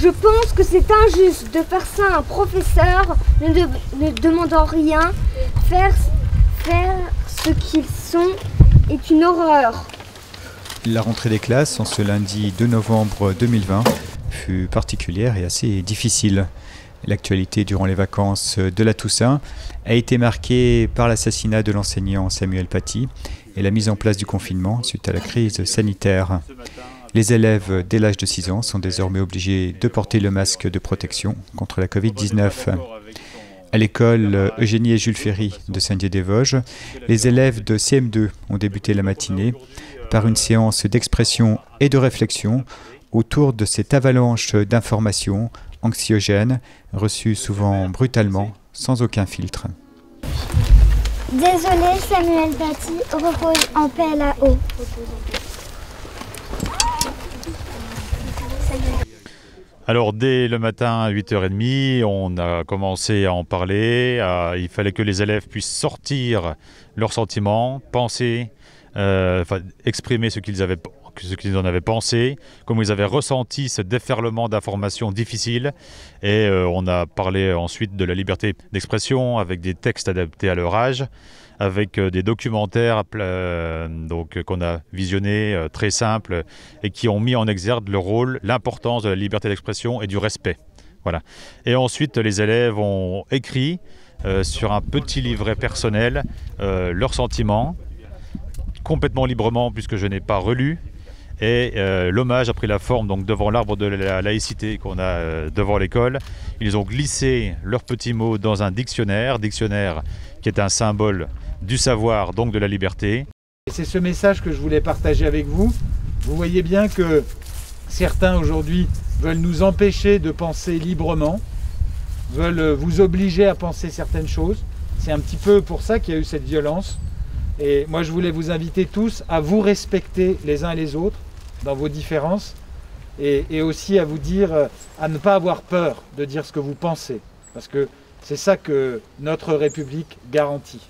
Je pense que c'est injuste de faire ça à un professeur ne demandant rien. Faire ce qu'ils sont est une horreur. La rentrée des classes en ce lundi 2 novembre 2020 fut particulière et assez difficile. L'actualité durant les vacances de la Toussaint a été marquée par l'assassinat de l'enseignant Samuel Paty et la mise en place du confinement suite à la crise sanitaire. Les élèves dès l'âge de 6 ans sont désormais obligés de porter le masque de protection contre la Covid-19. À l'école Eugénie et Jules Ferry de Saint-Dié-des-Vosges, les élèves de CM2 ont débuté la matinée par une séance d'expression et de réflexion autour de cette avalanche d'informations anxiogènes reçues souvent brutalement, sans aucun filtre. Désolé Samuel Paty, repose en paix là-haut. Alors dès le matin à 8h30, on a commencé à en parler. Il fallait que les élèves puissent sortir leurs sentiments, penser, exprimer ce qu'ils en avaient pensé, comment ils avaient ressenti ce déferlement d'informations difficiles. Et on a parlé ensuite de la liberté d'expression avec des textes adaptés à leur âge, avec des documentaires qu'on a visionnés, très simples, et qui ont mis en exergue le rôle, l'importance de la liberté d'expression et du respect. Voilà. Et ensuite, les élèves ont écrit sur un petit livret personnel leurs sentiments, complètement librement puisque je n'ai pas relu. Et l'hommage a pris la forme donc devant l'arbre de la laïcité qu'on a devant l'école. Ils ont glissé leurs petits mots dans un dictionnaire qui est un symbole du savoir, donc de la liberté. C'est ce message que je voulais partager avec vous. Vous voyez bien que certains aujourd'hui veulent nous empêcher de penser librement, veulent vous obliger à penser certaines choses. C'est un petit peu pour ça qu'il y a eu cette violence. Et moi je voulais vous inviter tous à vous respecter les uns les autres dans vos différences et aussi à vous dire, à ne pas avoir peur de dire ce que vous pensez. Parce que c'est ça que notre République garantit.